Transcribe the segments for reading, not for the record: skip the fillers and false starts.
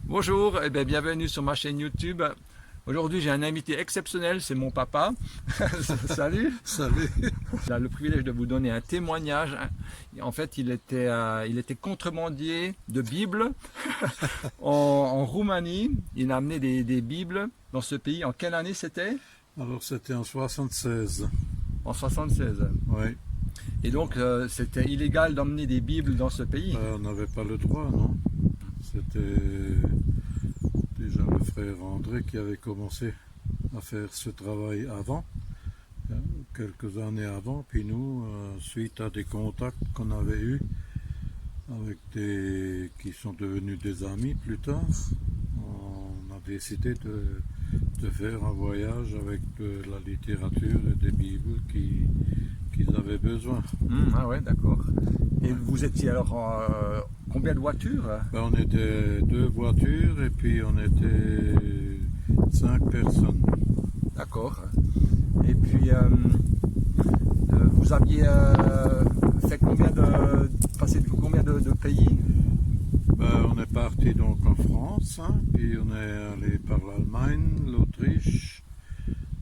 Bonjour et bien, bienvenue sur ma chaîne YouTube. Aujourd'hui j'ai un invité exceptionnel, c'est mon papa. Salut. Salut. J'ai le privilège de vous donner un témoignage. En fait il était contrebandier de Bibles en Roumanie. Il a amené des Bibles dans ce pays. En quelle année c'était? Alors c'était en 76. En 76. Oui. Et donc c'était illégal d'emmener des Bibles dans ce pays. On n'avait pas le droit, non? C'était déjà le frère André qui avait commencé à faire ce travail avant, quelques années avant. Puis nous, suite à des contacts qu'on avait eus avec des qui sont devenus des amis plus tard, on a décidé de faire un voyage avec de la littérature et des Bibles qu'ils avaient besoin. Ah ouais, d'accord. Et vous étiez alors combien de voitures? On était 2 voitures et puis on était 5 personnes. D'accord. Et puis vous aviez fait passé combien de pays? On est parti donc en France, hein, puis on est allé par l'Allemagne, l'Autriche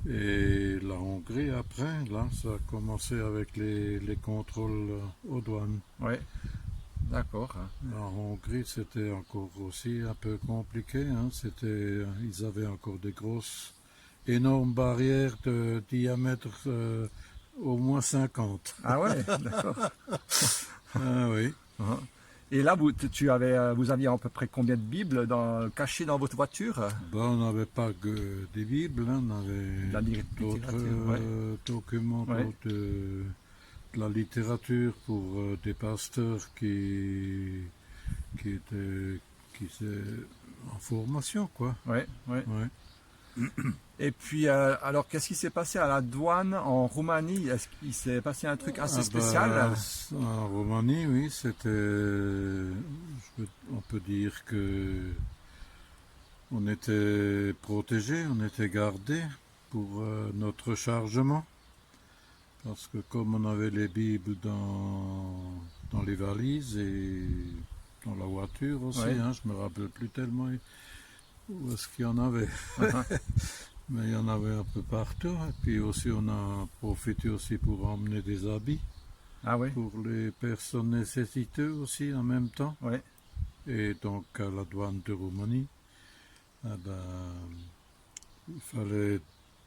et la Hongrie après. Là, ça a commencé avec les contrôles aux douanes. Oui, d'accord. En Hongrie, c'était encore aussi un peu compliqué. Hein. Ils avaient encore des grosses, énormes barrières de diamètre au moins 50. Ah ouais, d'accord. Ah oui. Et là, vous aviez à peu près combien de Bibles cachées dans votre voiture? On n'avait pas que des Bibles, hein. On avait La d'autres littérature, ouais. documents, Ouais. de la littérature pour des pasteurs qui étaient en formation, quoi. Ouais, ouais. Ouais. Et puis, alors, qu'est-ce qui s'est passé à la douane en Roumanie? Est-ce qu'il s'est passé un truc assez spécial? En Roumanie, oui, on peut dire que on était protégés, on était gardés pour notre chargement. Parce que comme on avait les Bibles dans les valises et dans la voiture aussi, Ouais. hein, je me rappelle plus tellement où est-ce qu'il y en avait. Mais il y en avait un peu partout. Et puis aussi on a profité aussi pour emmener des habits Ah oui, pour les personnes nécessiteuses aussi en même temps. ouais. Et donc à la douane de Roumanie, il fallait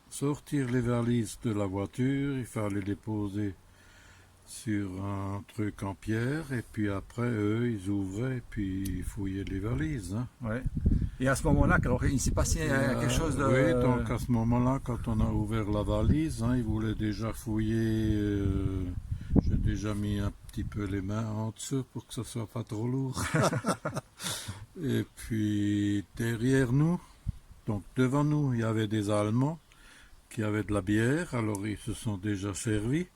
sortir les valises de la voiture, il fallait les poser sur un truc en pierre et puis après eux ils ouvraient et puis ils fouillaient les valises. Hein. Ouais. Et à ce moment-là, alors, il s'est passé quelque chose de... Oui, donc à ce moment-là, quand on a ouvert la valise, hein, ils voulaient déjà fouiller. J'ai déjà mis un petit peu les mains en dessous pour que ce soit pas trop lourd. Et puis derrière nous, donc devant nous, il y avait des Allemands qui avaient de la bière, alors ils se sont déjà servis,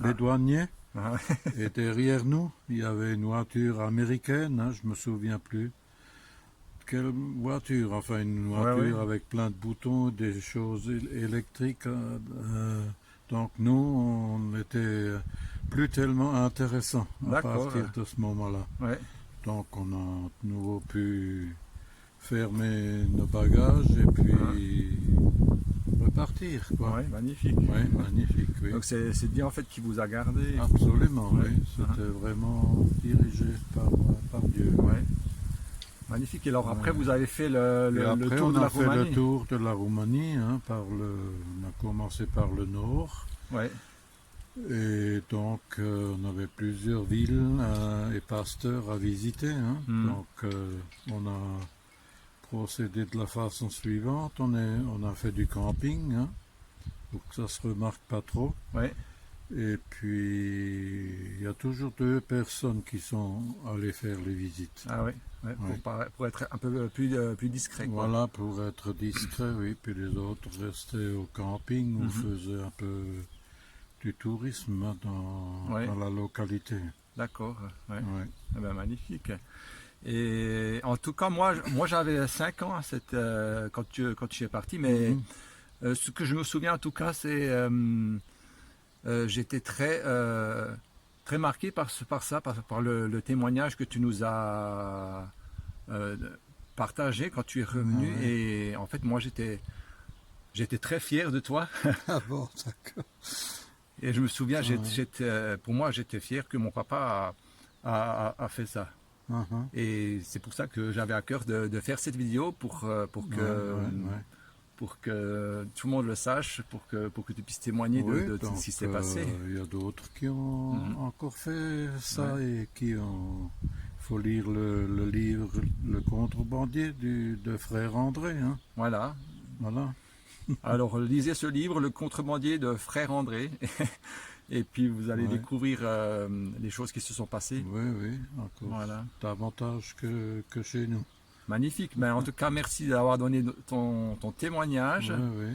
les douaniers. Ah, Et derrière nous, il y avait une voiture américaine, hein, je me souviens plus. Quelle voiture? Enfin, une voiture ouais. avec plein de boutons, des choses électriques. Donc nous, on n'était plus tellement intéressant à D'accord. partir de ce moment-là. Ouais. Donc on a de nouveau pu fermer nos bagages et puis repartir, quoi. Ouais, magnifique. Oui, magnifique, oui. Donc c'est Dieu en fait qui vous a gardé. Absolument, Ouais. oui. C'était vraiment dirigé par Dieu. Ouais. Magnifique. Et alors après, vous avez fait Et le après, tour on de la a fait Roumanie. le tour de la Roumanie. Hein, on a commencé par le nord. Ouais. Et donc, on avait plusieurs villes et pasteurs à visiter. Hein. Donc, on a procédé de la façon suivante. On a fait du camping, hein, pour que ça se remarque pas trop. Ouais. Et puis, il y a toujours 2 personnes qui sont allées faire les visites. Ah ouais. Ouais. Ouais. Pour être un peu plus discret, quoi. Voilà, pour être discret, oui. Puis les autres restaient au camping ou faisaient un peu du tourisme, hein, dans la localité. D'accord. Ouais. Ouais. Eh ben, magnifique. Et en tout cas, moi j'avais 5 ans quand tu es parti, mais ce que je me souviens en tout cas, c'est j'étais très marqué par le témoignage que tu nous as partagé quand tu es revenu. Ah ouais. Et en fait, moi, j'étais très fier de toi. Ah bon, d'accord. Et je me souviens, Ouais. pour moi, j'étais fier que mon papa a fait ça. Mhm. Et c'est pour ça que j'avais à cœur de faire cette vidéo Ouais, ouais. pour que tout le monde le sache, pour que tu puisses témoigner Oui, de donc ce qui s'est passé. il y a d'autres qui ont Mhm. encore fait ça Ouais. et qui ont. Il faut lire le livre Le contrebandier de frère André. Hein. Voilà. Voilà. Alors lisez ce livre, Le contrebandier de Frère André, et puis vous allez Ouais. découvrir les choses qui se sont passées. Oui, oui, encore Voilà. davantage que chez nous. Magnifique. Ben, en tout cas, merci d'avoir donné ton témoignage. Oui, oui,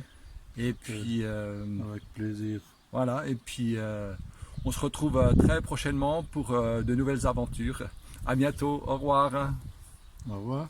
Et c'était puis avec plaisir. voilà. Et puis on se retrouve très prochainement pour de nouvelles aventures. À bientôt. Au revoir. Au revoir.